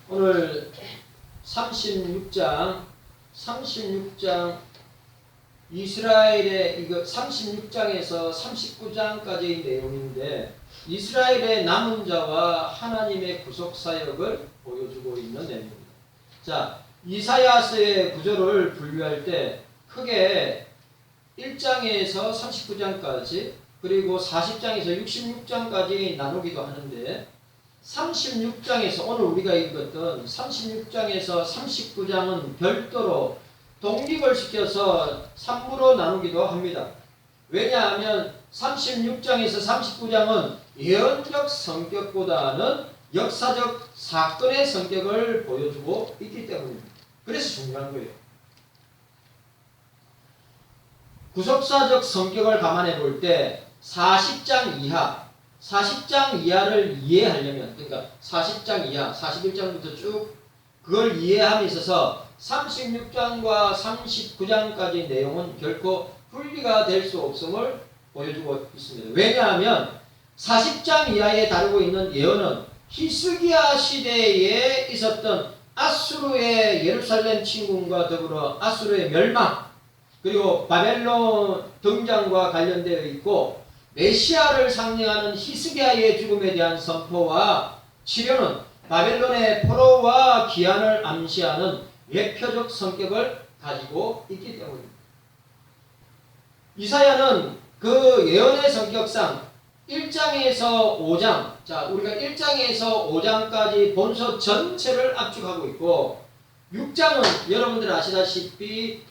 오늘 36장 이스라엘의 이거 36장에서 39장까지의 내용인데 이스라엘의 남은 자와 하나님의 구속 사역을 보여주고 있는 내용입니다. 자, 이사야서의 구조를 분류할 때 크게 1장에서 39장까지 그리고 40장에서 66장까지 나누기도 하는데 36장에서 오늘 우리가 읽었던 36장에서 39장은 별도로 독립을 시켜서 3부로 나누기도 합니다. 왜냐하면 36장에서 39장은 예언적 성격보다는 역사적 사건의 성격을 보여주고 있기 때문입니다. 그래서 중요한 거예요. 구속사적 성격을 감안해 볼 때 40장 이하를 이해하려면, 그러니까 40장 이하, 41장부터 쭉 그걸 이해함에 있어서 36장과 39장까지 내용은 결코 분리가 될 수 없음을 보여주고 있습니다. 왜냐하면 40장 이하에 다루고 있는 예언은 히스기야 시대에 있었던 아수르의 예루살렘 침공과 더불어 아수르의 멸망, 그리고 바벨론 등장과 관련되어 있고 메시아를 상징하는 히스기야의 죽음에 대한 선포와 치료는 바벨론의 포로와 기한을 암시하는 예표적 성격을 가지고 있기 때문입니다. 이사야는 그 예언의 성격상 1장에서 5장, 자, 우리가 1장에서 5장까지 본서 전체를 압축하고 있고 6장은 여러분들 아시다시피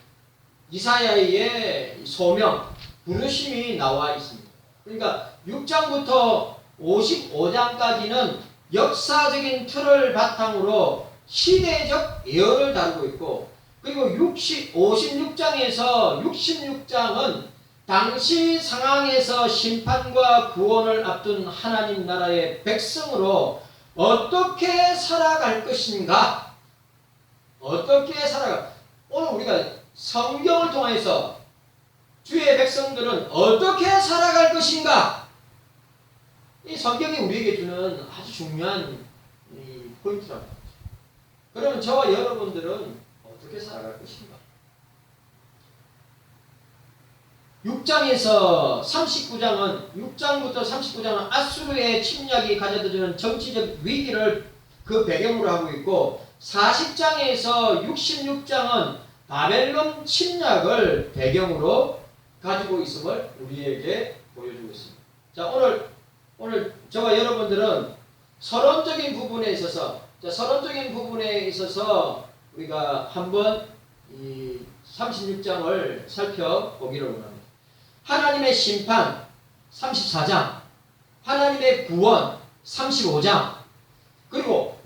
이사야의 소명, 부르심이 나와 있습니다. 그러니까 6장부터 55장까지는 역사적인 틀을 바탕으로 시대적 예언을 다루고 있고 그리고 56장에서 66장은 당시 상황에서 심판과 구원을 앞둔 하나님 나라의 백성으로 어떻게 살아갈 것인가? 오늘 우리가 성경을 통해서 주의 백성들은 어떻게 살아갈 것인가? 이 성경이 우리에게 주는 아주 중요한 포인트라고 하죠. 그러면 저와 여러분들은 어떻게 살아갈 것인가? 6장부터 39장은 아수르의 침략이 가져다주는 정치적 위기를 그 배경으로 하고 있고 40장에서 66장은 바벨론 침략을 배경으로 가지고 있음을 우리에게 보여주고 있습니다. 자, 오늘 저와 여러분들은 서론적인 부분에 있어서 우리가 한번 이 36장을 살펴보기를 원합니다. 하나님의 심판 34장, 하나님의 구원 35장, 그리고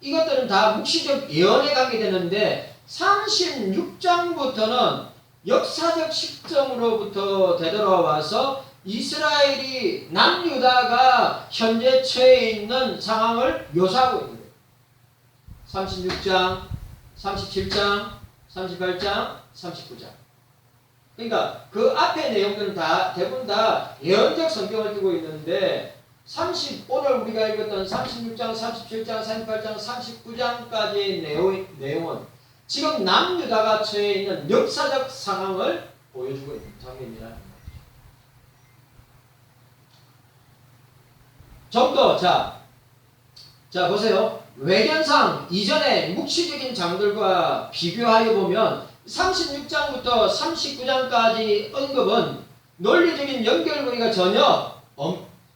이것들은 다 묵시적 예언에 관계되는데 36장부터는 역사적 시점으로부터 되돌아와서 이스라엘이 남유다가 현재 처해 있는 상황을 묘사하고 있는 거예요. 36장, 37장, 38장, 39장. 그러니까 그 앞에 내용들은 대부분 다 예언적 성경을 띠고 있는데 오늘 우리가 읽었던 36장, 37장, 38장, 39장까지의 내용은 지금 남유다가 처해 있는 역사적 상황을 보여주고 있는 장면이라. 좀 더, 자 보세요. 외견상 이전의 묵시적인 장들과 비교하여 보면 36장부터 39장까지 언급은 논리적인 연결고리가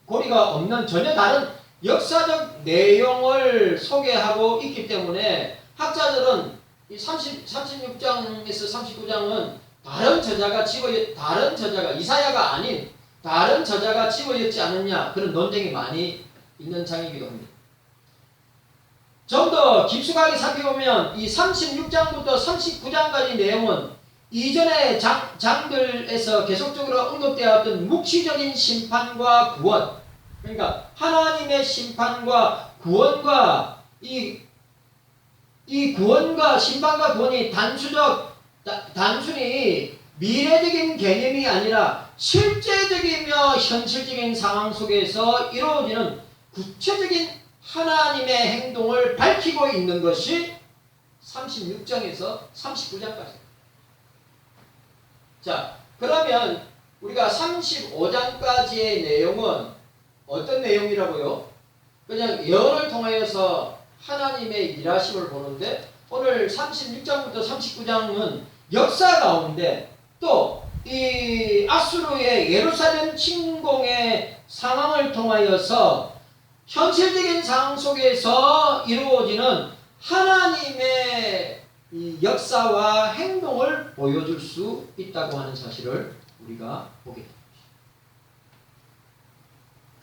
고리가 없는 전혀 다른 역사적 내용을 소개하고 있기 때문에 학자들은 이 36장에서 39장은 다른 저자가 이사야가 아닌 다른 저자가 집어였지 않느냐 그런 논쟁이 많이 있는 장이기도 합니다. 좀 더 깊숙하게 살펴보면 이 36장부터 39장까지 내용은 이전의 장들에서 계속적으로 언급되었던 묵시적인 심판과 구원, 그러니까 하나님의 심판과 구원과 이 구원과 심판과 구원이 단순히 미래적인 개념이 아니라 실제적이며 현실적인 상황 속에서 이루어지는 구체적인 하나님의 행동을 밝히고 있는 것이 36장에서 39장까지. 자, 그러면 우리가 35장까지의 내용은 어떤 내용이라고요? 그냥 예언을 통하여서 하나님의 일하심을 보는데, 오늘 36장부터 39장은 역사 가운데 또 이 아수르의 예루살렘 침공의 상황을 통하여서 현실적인 상황 속에서 이루어지는 하나님의 이 역사와 행동을 보여줄 수 있다고 하는 사실을 우리가 보게 됩니다.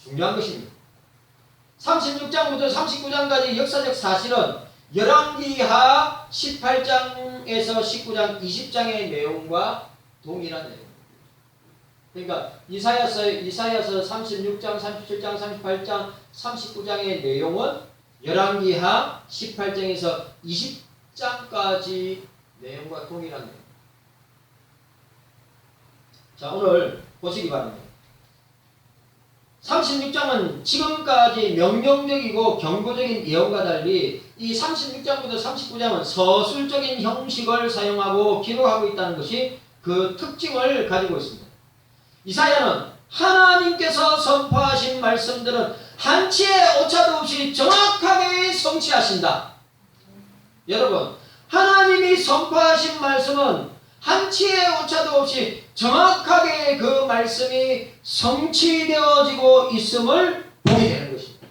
중요한 것입니다. 36장부터 39장까지 역사적 사실은 열왕기하 18장에서 19장, 20장의 내용과 동일한 내용입니다. 그러니까 이사야서 36장, 37장, 38장, 39장의 내용은 열왕기하 18장에서 20장까지 내용과 동일한 내용. 자, 오늘 보시기 바랍니다. 36장은 지금까지 명령적이고 경고적인 예언과 달리 이 36장부터 39장은 서술적인 형식을 사용하고 기록하고 있다는 것이 그 특징을 가지고 있습니다. 이사야는 하나님께서 선포하신 말씀들은 한치의 오차도 없이 정확하게 성취하신다. 여러분, 하나님이 선포하신 말씀은 한치의 오차도 없이 정확하게 그 말씀이 성취되어지고 있음을 보게 되는 것입니다.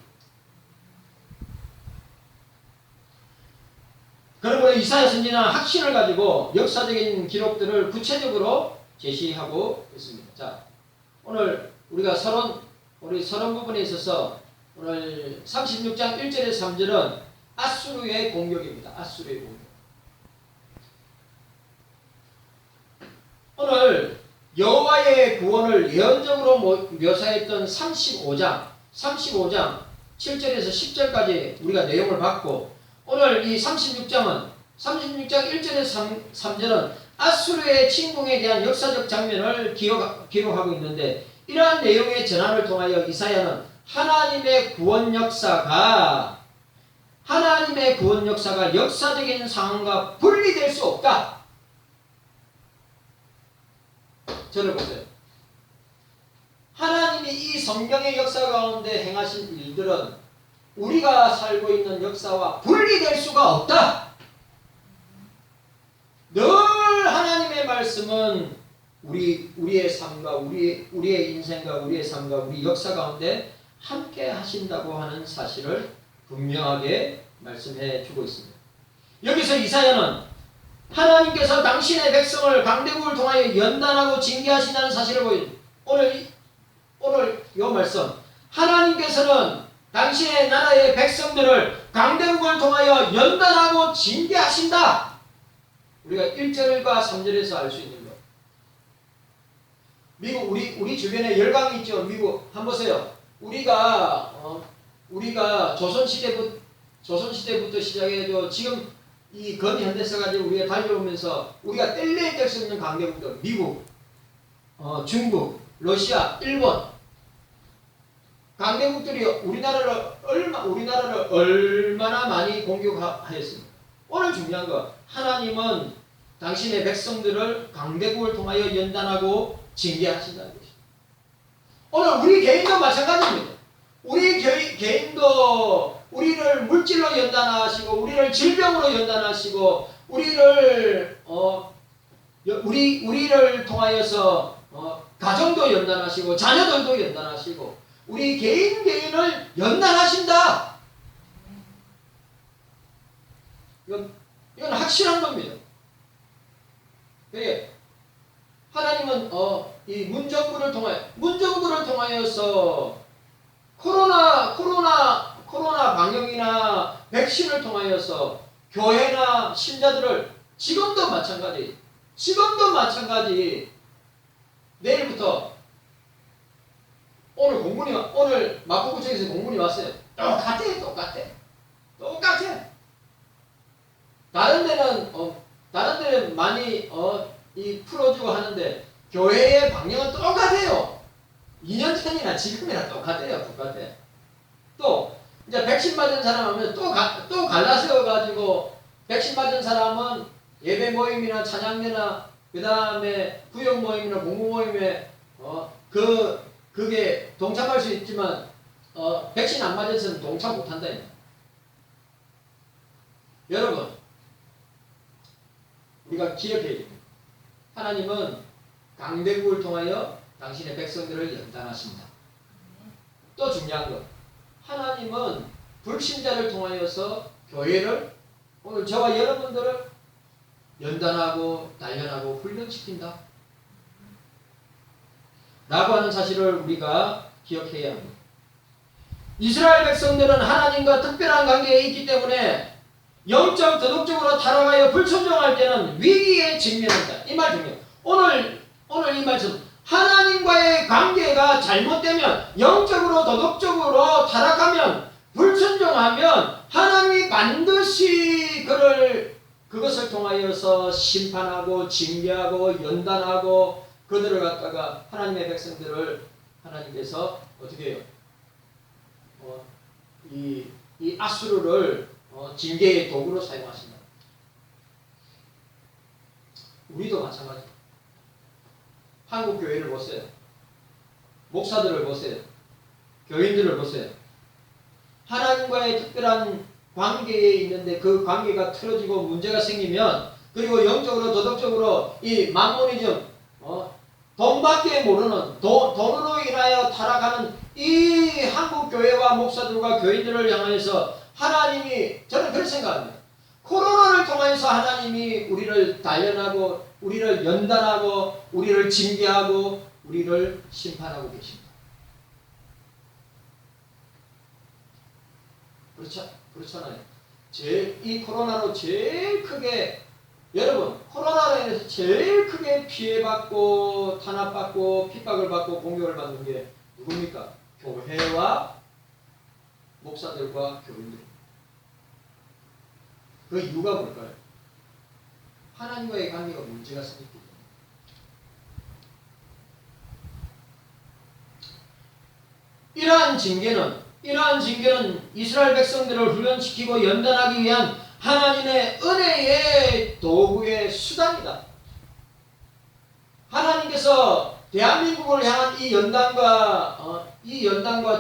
그러므로 이사야 선지자는 확신을 가지고 역사적인 기록들을 구체적으로 제시하고 있습니다. 자, 오늘 우리가 서론 부분에 있어서 오늘 36장 1절에서 3절은 아수르의 공격입니다. 아수르의 공격. 오늘 여호와의 구원을 예언적으로 묘사했던 35장 7절에서 10절까지 우리가 내용을 봤고, 오늘 이 36장 1절에서 3절은 아수르의 침공에 대한 역사적 장면을 기록하고 있는데, 이러한 내용의 전환을 통하여 이사야는 하나님의 구원 역사가 역사적인 상황과 분리될 수 없다. 저를 보세요. 하나님이 이 성경의 역사 가운데 행하신 일들은 우리가 살고 있는 역사와 분리될 수가 없다. 늘 하나님의 말씀은 우리의 삶과 우리의 인생과 우리의 삶과 우리 역사 가운데 함께 하신다고 하는 사실을 분명하게 말씀해 주고 있습니다. 여기서 이사야는 하나님께서 당신의 백성을 강대국을 통하여 연단하고 징계하신다는 사실을 보여줍니다. 오늘 이 말씀, 하나님께서는 당신의 나라의 백성들을 강대국을 통하여 연단하고 징계하신다. 우리가 1절과 3절에서 알 수 있는 것. 미국 우리 주변에 열강이 있죠. 미국 한번 보세요. 우리가 조선시대부터 시작해서 지금 이 근현대사까지 우리가 달려오면서 우리가 뗄래야 뗄 수 없는 강대국들, 미국, 중국, 러시아, 일본, 강대국들이 우리나라를 얼마나 많이 공격하였습니까? 오늘 중요한 거, 하나님은 당신의 백성들을 강대국을 통하여 연단하고 징계하신다는 것입니다. 오늘 우리 개인도 마찬가지입니다. 우리 개인도 우리를 물질로 연단하시고, 우리를 질병으로 연단하시고, 우리를 통하여서 가정도 연단하시고, 자녀들도 연단하시고, 우리 개인을 연단하신다. 이건 확실한 겁니다. 하나님은 이 문정부를 통하여서 코로나 방역이나 백신을 통하여서 교회나 신자들을 지금도 마찬가지 내일부터 오늘 마포구청에서 공문이 왔어요. 똑같아. 다른 데는 많이 이 풀어주고 하는데 교회의 방향은 똑같아요. 2년 전이나 지금이나 똑같아요. 또 이제 이제 백신 맞은 사람 하면 또 갈라세워가지고 백신 맞은 사람은 예배 모임이나 찬양대나 그 다음에 구역 모임이나 공부 모임에 그게 동참할 수 있지만 백신 안 맞아서는 동참 못한다. 여러분 우리가 기억해야 됩니다. 하나님은 강대국을 통하여 당신의 백성들을 연단하십니다. 또 중요한 것, 하나님은 불신자를 통하여서 교회를 오늘 저와 여러분들을 연단하고 단련하고 훈련시킨다 라고 하는 사실을 우리가 기억해야 합니다. 이스라엘 백성들은 하나님과 특별한 관계에 있기 때문에 영적 도덕적으로 타락하여 불순종할 때는 위기에 직면한다. 이 말 중요해요. 오늘 이 말씀, 하나님과의 관계가 잘못되면, 영적으로 도덕적으로 타락하면, 불순종하면 하나님이 반드시 그것을 통하여서 심판하고 징계하고 연단하고 그들을 갖다가 하나님의 백성들을 하나님께서 어떻게 해요? 이 아수르를 징계의 도구로 사용하신다. 우리도 마찬가지. 한국 교회를 보세요. 목사들을 보세요. 교인들을 보세요. 하나님과의 특별한 관계에 있는데 그 관계가 틀어지고 문제가 생기면, 그리고 영적으로 도덕적으로 이 만모니즘, 돈밖에 모르는 돈으로 인하여 타락하는 이 한국 교회와 목사들과 교인들을 향해서 하나님이, 저는 그렇게 생각합니다. 코로나를 통해서 하나님이 우리를 단련하고 우리를 연단하고 우리를 징계하고 우리를 심판하고 계십니다. 그렇잖아요. 이 코로나로 제일 크게, 여러분, 코로나로 인해서 제일 크게 피해받고 탄압받고 핍박을 받고 공격을 받는 게 누굽니까? 교회와 목사들과 교인들. 그 이유가 뭘까요? 하나님과의 관계가 문제가 생겼기 때문에. 이러한 징계는 이스라엘 백성들을 훈련시키고 연단하기 위한 하나님의 은혜의 도구의 수단이다. 하나님께서 대한민국을 향한 이 연단과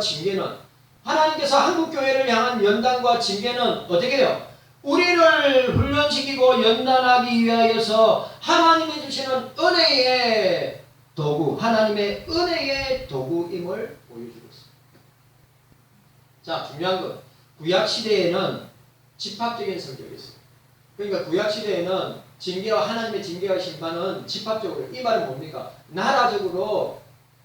징계는, 하나님께서 한국교회를 향한 연단과 징계는 어떻게 해요? 우리를 훈련시키고 연단하기 위하여서 하나님이 주시는 은혜의 도구, 하나님의 은혜의 도구임을 보여주고 있습니다. 자, 중요한 것, 구약시대에는 집합적인 성격이 있어요. 그러니까 구약시대에는 하나님의 징계와 심판은 집합적으로, 이 말은 뭡니까? 나라적으로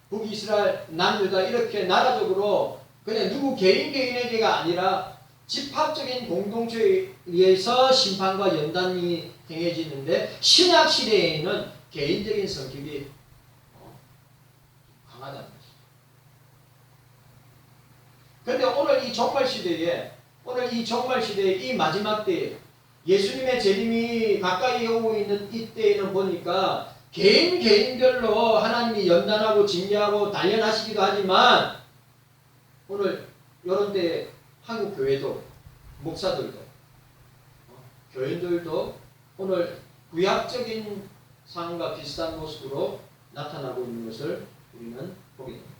북이스라엘, 남유다 이렇게 나라적으로 그냥 누구 개인에게가 아니라 집합적인 공동체에 의해서 심판과 연단이 행해지는데, 신약시대에는 개인적인 성격이 강하다는 것입니다. 그런데 오늘 이 종말시대에 이 마지막 때에 예수님의 재림이 가까이 오고 있는 이때에는 보니까 개인별로 하나님이 연단하고 징계하고 단련하시기도 하지만, 오늘 이런 때에 한국 교회도 목사들도 교인들도 오늘 구약적인 상황과 비슷한 모습으로 나타나고 있는 것을 우리는 보게 됩니다.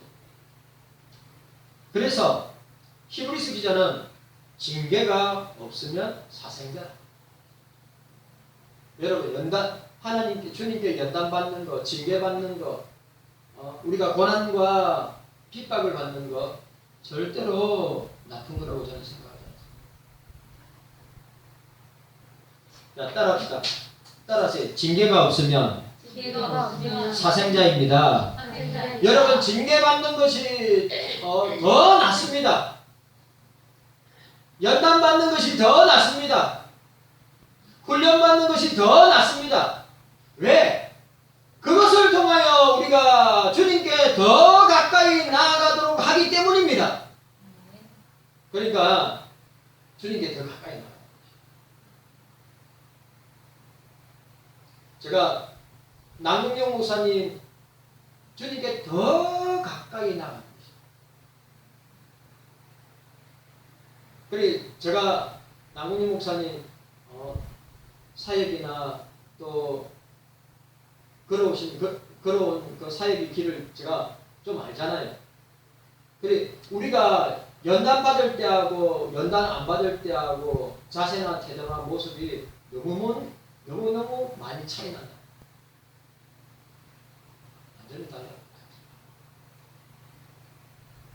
그래서 히브리서 기자는 징계가 없으면 사생자. 여러분, 하나님께, 주님께 연단받는 거, 징계받는 거, 우리가 고난과 핍박을 받는 거 절대로 나쁜 거라고 저는 생각하지 않습니다. 자, 따라합시다. 따라하세요. 징계가 없으면 사생자입니다. 여러분, 징계받는 것이 더 낫습니다. 연단받는 것이 더 낫습니다. 훈련받는 것이 더 낫습니다. 왜? 그것을 통하여 우리가 주님께 더 가까이 나아가도록 하기 때문입니다. 그러니까 주님께 더 가까이 나아가는 거죠. 제가 남궁영 목사님 주님께 더 가까이 나아가는 것입니다. 그래 제가 남궁희 목사님 사역이나 또 걸어온 그 사역의 길을 제가 좀 알잖아요. 그래 우리가 연단 받을 때하고 연단 안 받을 때하고 자세나 태도나 모습이 너무너무 많이 차이 난다. 완전히 달라요.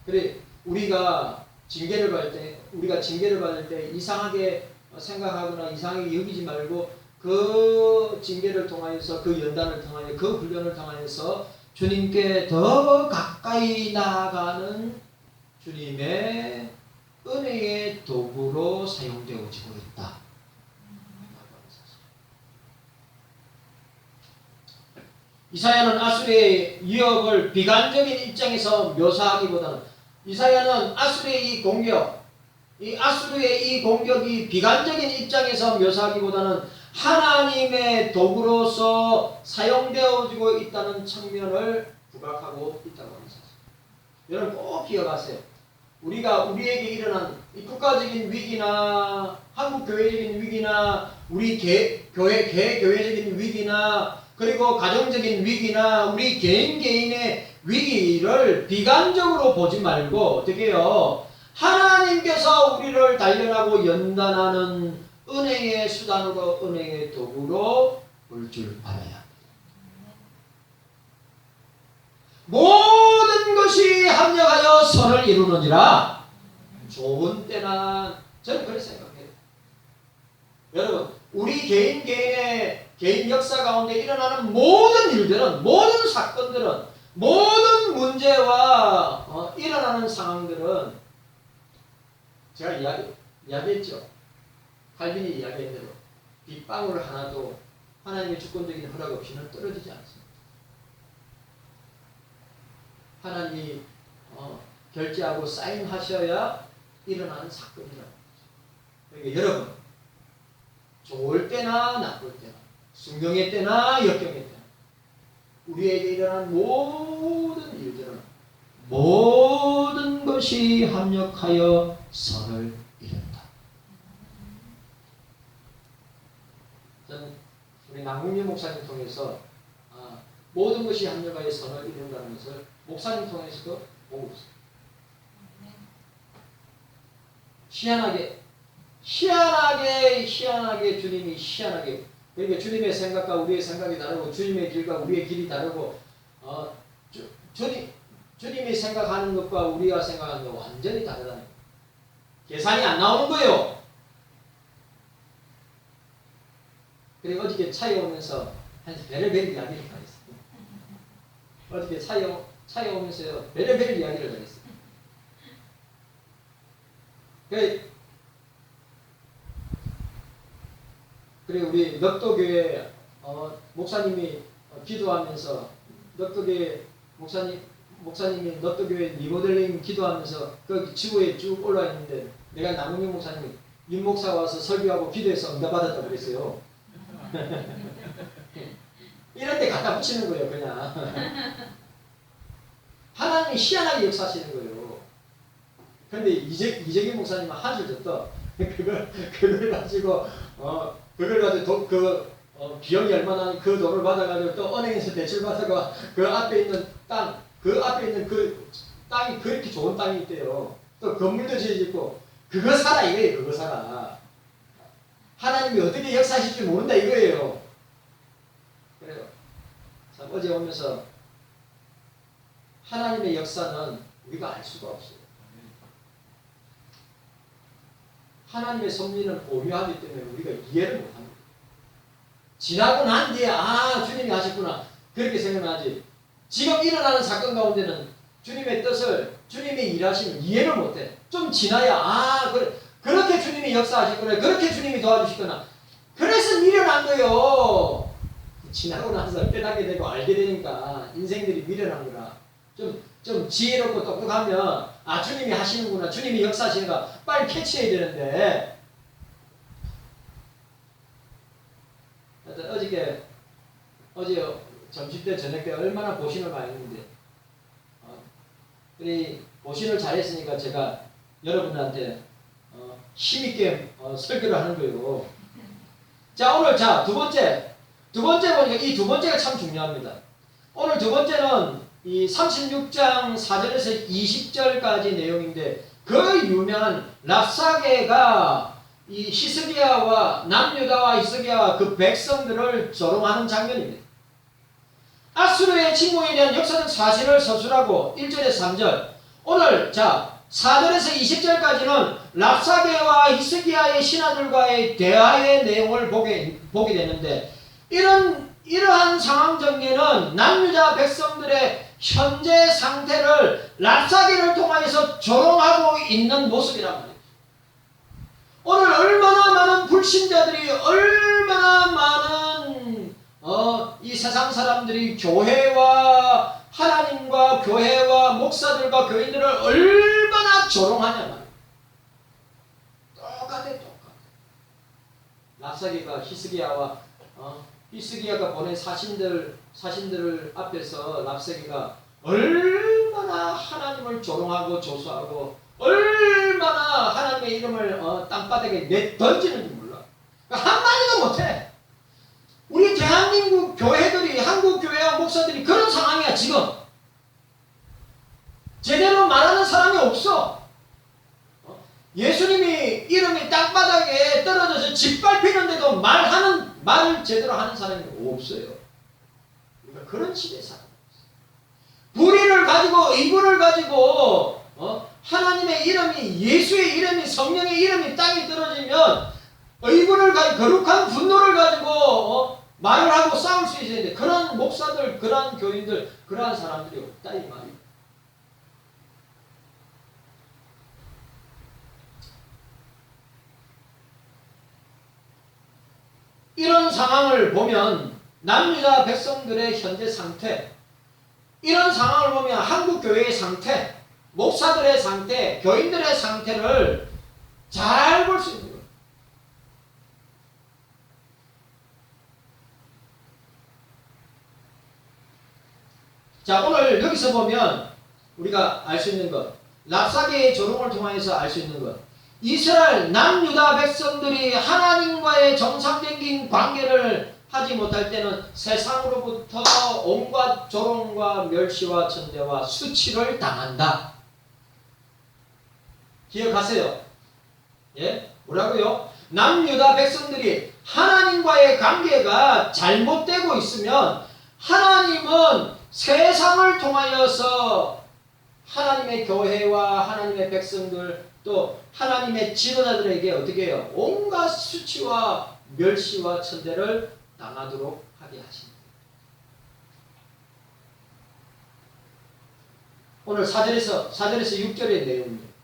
그래 우리가 징계를 받을 때 이상하게 생각하거나 이상하게 여기지 말고 그 징계를 통하여서 그 연단을 통하여 그 훈련을 통하여서 주님께 더 가까이 나아가는 주님의 은혜의 도구로 사용되어지고 있다. 이사야는 아수리의 위협을 비관적인 입장에서 묘사하기보다는 이사야는 아수리의 이 아수리의 이 공격이 비관적인 입장에서 묘사하기보다는 하나님의 도구로서 사용되어지고 있다는 측면을 부각하고 있다고 합니다. 여러분 꼭 기억하세요. 우리가 우리에게 일어난 이 국가적인 위기나 한국 교회적인 위기나 우리 개교회적인 위기나 그리고 가정적인 위기나 우리 개인의 위기를 비관적으로 보지 말고 어떻게 해요? 하나님께서 우리를 단련하고 연단하는 은혜의 수단으로 은혜의 도구로 볼 줄 알아야 합니다. 모든 것이 합력하여 선을 이루느니라. 좋은 때나 저는 그렇게 생각해요. 여러분 우리 개인 역사 가운데 일어나는 모든 일들은 모든 사건들은 모든 문제와 일어나는 상황들은 제가 이야기했죠. 칼빈이 이야기한 대로 빗방울 하나도 하나님의 주권적인 허락 없이는 떨어지지 않습니다. 하나님이 결제하고 사인하셔야 일어나는 사건이라고. 그러니까 여러분 좋을 때나 나쁠 때나 순경의 때나 역경의 때나 우리에게 일어난 모든 일들은 모든 것이 합력하여 선을 이룬다. 저는 우리 남궁희 목사님 통해서 모든 것이 합력하여 선을 이룬다는 것을 목사님 통해서도 보고 있어요. 희한하게 주님이 희한하게 그러니까 주님의 생각과 우리의 생각이 다르고 주님의 길과 우리의 길이 다르고 주님이 생각하는 것과 우리가 생각하는 것 완전히 다르다는 거예요. 계산이 안 나오는 거예요. 그리고 어저께 차에 오면서 한 베레벨 이야기를 하겠어요. 어저께 차에 오면서요 베레벨 이야기를 하겠어요. 그리고 우리 넉도교회 목사님이 기도하면서 넉도교회 목사님이 넉도교회 리모델링 기도하면서 그 지구에 쭉 올라와 있는데 내가 남궁희 목사님이 윤 목사 와서 설교하고 기도해서 응답받았다고 그랬어요. 이런 데 갖다 붙이는 거예요 그냥. 하나님이 희한하게 역사하시는 거예요. 그런데 이재기 목사님은 한 줄 더 그걸 가지고 비용이 얼마나 그 돈을 받아가지고 또 은행에서 대출 받아가 그 앞에 있는 그 땅이 그렇게 좋은 땅이 있대요. 또 건물도 지어지고 그거 사라 이거예요. 그거 사라. 하나님이 어떻게 역사하실지 모른다 이거예요. 그래요. 참 어제 오면서 하나님의 역사는 우리가 알 수가 없어요. 하나님의 섭리는 오묘하기 때문에 우리가 이해를 못합니다. 지나고 난 뒤에 주님이 하셨구나 그렇게 생각하지 지금 일어나는 사건 가운데는 주님의 뜻을 주님의 일하심을 이해를 못해. 좀 지나야 그렇게 주님이 역사하셨구나 그렇게 주님이 도와주셨구나 그래서 미련한 거예요. 지나고 나서 깨닫게 되고 알게 되니까 인생들이 미련한 거라. 좀 지혜롭고 똑똑하면 주님이 하시는구나 주님이 역사하시는가 빨리 캐치해야 되는데 어제 점심때 저녁때 얼마나 보신을 많이 했는데 보신을 잘했으니까 제가 여러분들한테 힘있게 설교를 하는 거예요. 자, 오늘 두 번째 보니까 이 두 번째가 참 중요합니다. 오늘 두 번째는 이 36장 4절에서 20절까지 내용인데 그 유명한 랍사게가 이 히스기야와 남유다와 히스기야와 그 백성들을 조롱하는 장면입니다. 아수르의 침공에 대한 역사적 사실을 서술하고 1절에서 3절 오늘 4절에서 20절까지는 랍사게와 히스기야의 신하들과의 대화의 내용을 보게 되는데 이러한 상황 전개는 남유다 백성들의 현재 상태를 랍사게를 통하여서 조롱하고 있는 모습이란 말이에요. 오늘 얼마나 많은 불신자들이 얼마나 많은 이 세상 사람들이 교회와 하나님과 교회와 목사들과 교인들을 얼마나 조롱하냐 말이에요. 똑같아. 랍사게가 히스기야가 보낸 사신들 앞에서 랍사게가 얼마나 하나님을 조롱하고 조소하고 얼마나 하나님의 이름을 땅바닥에 내던지는지 몰라. 한마디도 못해. 우리 대한민국 교회들이 한국 교회와 목사들이 그런 상황이야 지금. 제대로 말하는 사람이 없어. 예수님이 이름이 땅바닥에 떨어져서 짓밟히는데도 말을 제대로 하는 사람이 없어요. 우리가 그런 시대에 살아요. 불의를 가지고 의문을 가지고 하나님의 이름이 예수의 이름이 성령의 이름이 땅에 떨어지면 의문을 가지고 거룩한 분노를 가지고 말을 하고 싸울 수 있어야 되는데 그런 목사들, 그런 교인들, 그러한 사람들이 없다 이 말이에요. 이런 상황을 보면 남유다 백성들의 현재 상태, 이런 상황을 보면 한국 교회의 상태, 목사들의 상태, 교인들의 상태를 잘 볼 수 있는 거예요. 자, 오늘 여기서 보면 우리가 알 수 있는 것, 랍사게의 조롱을 통해서 알 수 있는 것, 이스라엘 남유다 백성들이 하나님과의 정상적인 관계를 하지 못할 때는 세상으로부터 온갖 조롱과 멸시와 천대와 수치를 당한다. 기억하세요. 예? 뭐라고요? 남유다 백성들이 하나님과의 관계가 잘못되고 있으면 하나님은 세상을 통하여서 하나님의 교회와 하나님의 백성들 또 하나님의 지도자들에게 어떻게 해요? 온갖 수치와 멸시와 천대를 당하도록 하게 하십니다. 오늘 4절에서 6절의 내용입니다.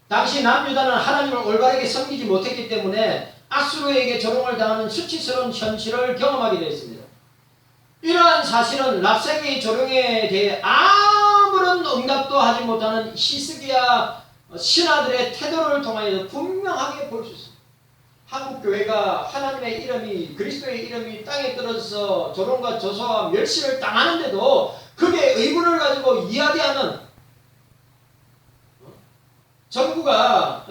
당시 남유다는 하나님을 올바르게 섬기지 못했기 때문에 아수르에게 조롱을 당하는 수치스러운 현실을 경험하게 되었습니다. 이러한 사실은 랍사게의 조롱에 대해 아무런 응답도 하지 못하는 히스기야 신하들의 태도를 통하여 분명하게 볼 수 있습니다. 한국 교회가 하나님의 이름이 그리스도의 이름이 땅에 떨어져서 조롱과 조소와 멸시를 당하는데도 그게 의문을 가지고 이야기하는 정부가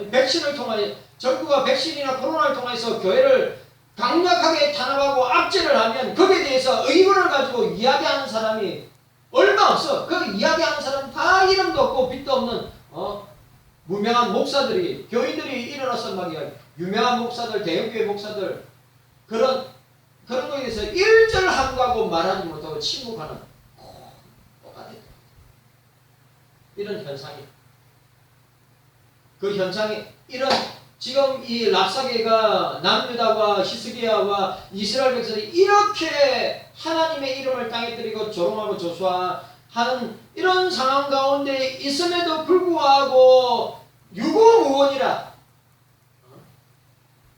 백신이나 코로나를 통해서 교회를 강력하게 탄압하고 압제를 하면 거기에 대해서 의문을 가지고 이야기하는 사람이 얼마 없어. 그 이야기하는 사람 다 이름도 없고 빛도 없는 무명한 목사들이 교인들이 일어나서 막 유명한 목사들, 대형교회 목사들 그런 거에 대해서 일절함구하고 말하지 못하고 침묵하는 똑같아요. 이런 현상이 그 현상이 지금 이 랍사게가 남유다와 히스기야와 이스라엘 백성이 이렇게 하나님의 이름을 땅에 들이고 조롱하고 조소하는 이런 상황 가운데 있음에도 불구하고 유고무원이라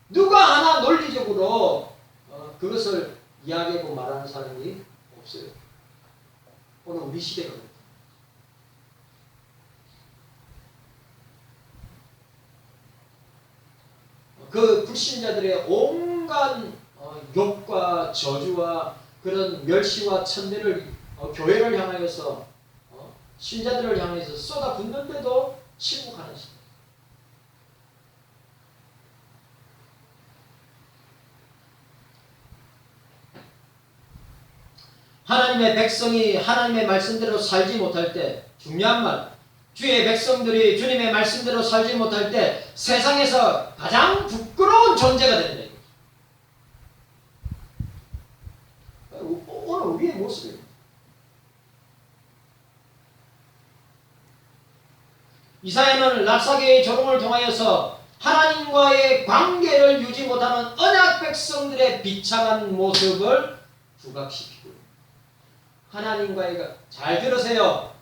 누가 하나 논리적으로 그것을 이야기하고 말하는 사람이 없어요. 오늘 우리 시대가 그렇다. 그 불신자들의 온갖 욕과 저주와 그런 멸시와 천대를 교회를 향하여서 신자들을 향해서 쏟아붓는데도 침묵하는 시대. 하나님의 백성이 하나님의 말씀대로 살지 못할 때, 중요한 말, 주의 백성들이 주님의 말씀대로 살지 못할 때 세상에서 가장 부끄러운 존재가 된다. 오늘 우리의 모습입니다. 이사야는 랍사계의 조롱을 통하여서 하나님과의 관계를 유지 못하는 언약 백성들의 비참한 모습을 부각시키고, 하나님과의, 잘 들으세요.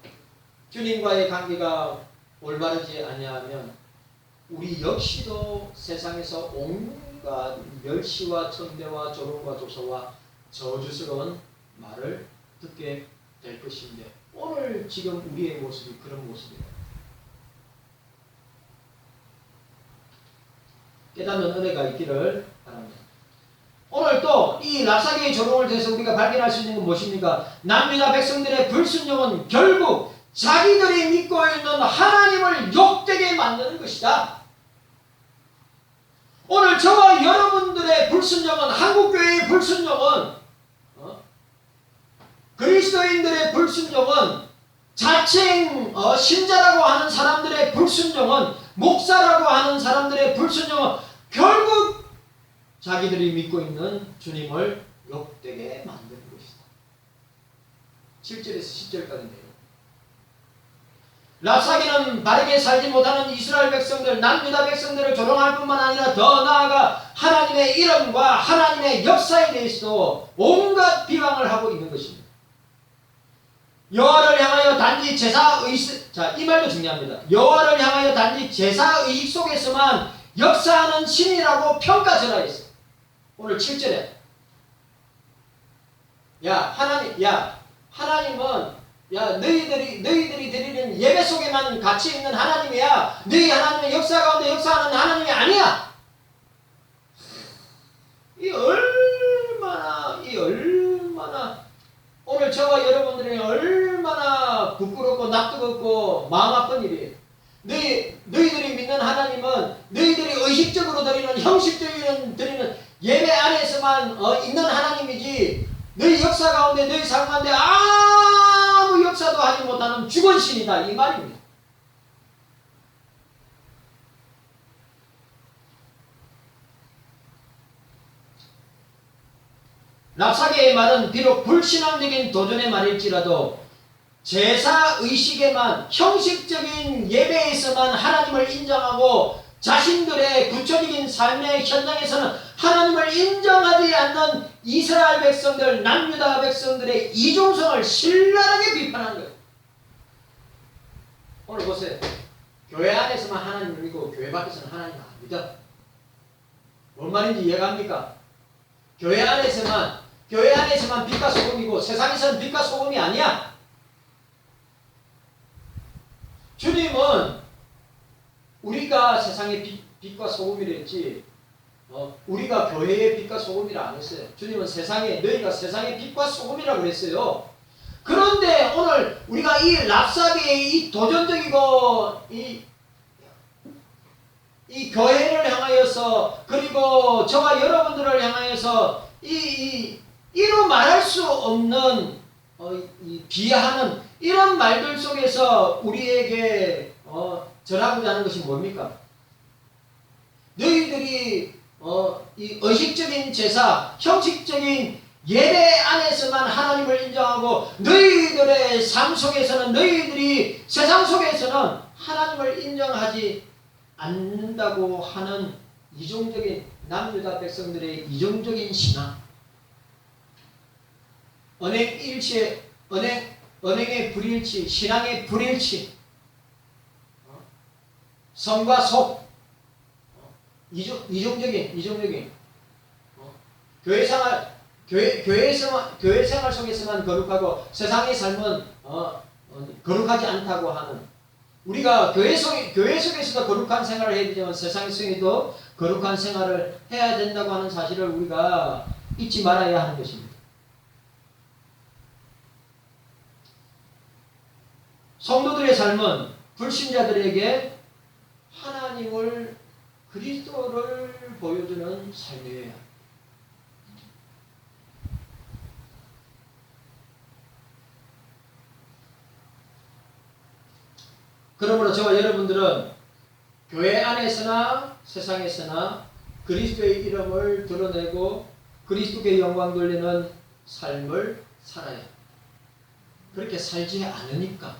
주님과의 관계가 올바르지 아니하면 우리 역시도 세상에서 온갖 멸시와 천대와 조롱과 조소와 저주스러운 말을 듣게 될 것인데, 오늘 지금 우리의 모습이 그런 모습이에요. 깨닫는 은혜가 있기를 바랍니다. 오늘 또 이 랍사계의 조롱을 통해서 우리가 발견할 수 있는 건 무엇입니까? 남유다 백성들의 불순종은 결국 자기들이 믿고 있는 하나님을 욕되게 만드는 것이다. 오늘 저와 여러분들의 불순종은, 한국교회의 불순종은, 그리스도인들의 불순종은, 자칭 신자라고 하는 사람들의 불순종은, 목사라고 하는 사람들의 불순종은 결국 자기들이 믿고 있는 주님을 욕되게 만드는 것이다. 7절에서 10절까지인데요. 랍사계는 바르게 살지 못하는 이스라엘 백성들, 남유다 백성들을 조롱할 뿐만 아니라 더 나아가 하나님의 이름과 하나님의 역사에 대해서도 온갖 비방을 하고 있는 것입니다. 여호와를 향하여 단지 제사의식, 자, 이 말도 중요합니다. 여호와를 향하여 단지 제사의식 속에서만 역사하는 신이라고 평가절하였어. 오늘 7절에 하나님은 너희들이 드리는 예배 속에만 같이 있는 하나님이야. 너희 하나님은 역사 가운데 역사하는 하나님이 아니야. 이 얼마나 오늘 저와 여러분들이 얼마나 부끄럽고 낯뜨겁고 마음 아픈 일이에요. 너희들이 믿는 하나님은 너희들이 의식적으로 드리는, 형식적으로 드리는 예배 안에서만 있는 하나님이지, 너희 역사 가운데, 너희 삶 가운데 아무 역사도 하지 못하는 죽은 신이다, 이 말입니다. 랍사계의 말은 비록 불신앙적인 도전의 말일지라도 제사의식에만, 형식적인 예배에서만 하나님을 인정하고 자신들의 구체적인 삶의 현장에서는 하나님을 인정하지 않는 이스라엘 백성들, 남유다 백성들의 이중성을 신랄하게 비판한 거예요. 오늘 보세요. 교회 안에서만 하나님을 믿고 교회 밖에서는 하나님 안 믿어. 뭔 말인지 이해갑니까? 교회 안에서만 빛과 소금이고 세상에서는 빛과 소금이 아니야. 주님은 우리가 세상의 빛과 소금이랬지, 우리가 교회의 빛과 소금이라 안 했어요. 주님은 너희가 세상의 빛과 소금이라고 그랬어요. 그런데 오늘 우리가 이 랍사계의 이 도전적이고 이 교회를 향하여서, 그리고 저와 여러분들을 향하여서 이로 말할 수 없는 비하하는 이런 말들 속에서 우리에게 전하고자 하는 것이 뭡니까? 너희들이 이 의식적인 제사, 형식적인 예배 안에서만 하나님을 인정하고 너희들의 삶 속에서는, 너희들이 세상 속에서는 하나님을 인정하지 않는다고 하는 이중적인, 남유다 백성들의 이중적인 신앙, 언행의 불일치, 신앙의 불일치, 성과 속, 이중적인 교회 생활 속에서만 거룩하고 세상의 삶은 거룩하지 않다고 하는, 우리가 교회 속에서도 거룩한 생활을 해야 되지만 세상 속에도 거룩한 생활을 해야 된다고 하는 사실을 우리가 잊지 말아야 하는 것입니다. 성도들의 삶은 불신자들에게 하나님을, 그리스도를 보여주는 삶이에요. 그러므로 저와 여러분들은 교회 안에서나 세상에서나 그리스도의 이름을 드러내고 그리스도께 영광 돌리는 삶을 살아야 합니다. 그렇게 살지 않으니까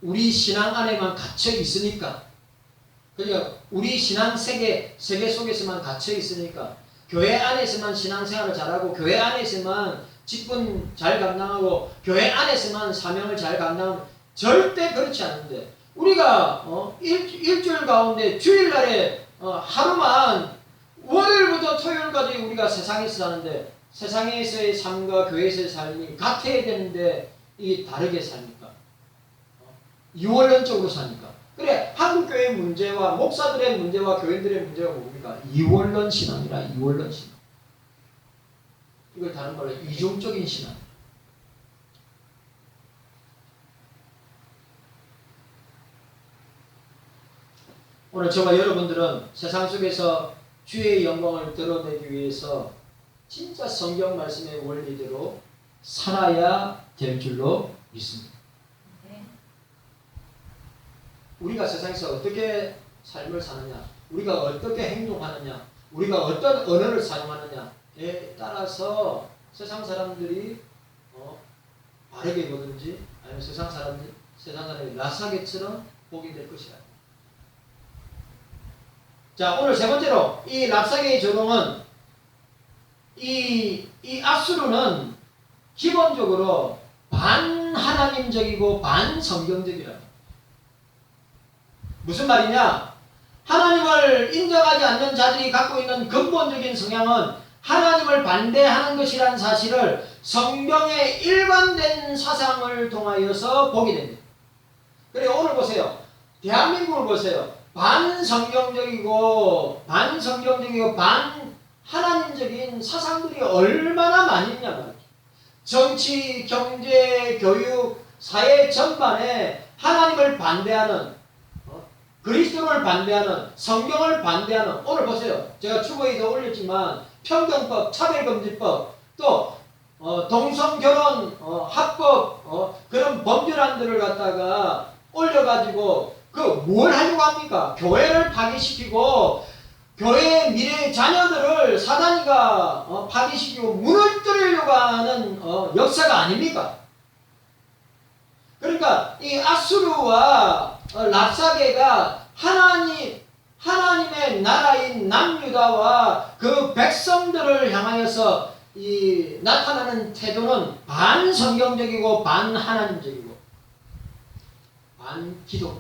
우리 신앙 안에만 갇혀 있으니까, 그러니까 우리 신앙 세계 속에서만 갇혀 있으니까, 교회 안에서만 신앙생활을 잘하고 교회 안에서만 직분 잘 감당하고 교회 안에서만 사명을 잘 감당하면 절대 그렇지 않은데, 우리가 일주일 가운데 주일날에 하루만 월요일부터 토요일까지 우리가 세상에서 사는데 세상에서의 삶과 교회에서의 삶이 같아야 되는데 이게 다르게 사니까, 이원론적으로 사니까. 그래, 한국교회의 문제와 목사들의 문제와 교인들의 문제가 뭡니까? 이원론 신앙이라. 이원론 신앙. 이걸 다른 말로 이중적인 신앙. 오늘 저와 여러분들은 세상 속에서 주의 영광을 드러내기 위해서 진짜 성경 말씀의 원리대로 살아야 될 줄로 믿습니다. 우리가 세상에서 어떻게 삶을 사느냐, 우리가 어떻게 행동하느냐, 우리가 어떤 언어를 사용하느냐에 따라서 세상 사람들이 바르게 보든지 아니면 세상 사람이 라사게처럼 보게 될 것이다. 자, 오늘 세 번째로 이 랍사게의 조롱은 이 압수르는 기본적으로 반하나님적이고 반성경적이라. 무슨 말이냐? 하나님을 인정하지 않는 자들이 갖고 있는 근본적인 성향은 하나님을 반대하는 것이라는 사실을 성경의 일관된 사상을 통하여서 보게 됩니다. 그래, 오늘 보세요. 대한민국을 보세요. 반성경적이고 반하나님적인 사상들이 얼마나 많이 있냐 말이죠. 정치, 경제, 교육, 사회 전반에 하나님을 반대하는, 그리스도를 반대하는, 성경을 반대하는, 오늘 보세요. 제가 추모에도 올렸지만 편견법, 차별금지법, 또 동성결혼 합법, 그런 법률안들을 갖다가 올려가지고 뭘 하려고 합니까? 교회를 파괴시키고 교회의 미래의 자녀들을 사단이가 파괴시키고 무너뜨리려고 하는 역사가 아닙니까? 그러니까 이 아수르와 랍사게가 하나님의 나라인 남유다와 그 백성들을 향하여서 나타나는 태도는 반성경적이고 반하나님적이고 반기독교.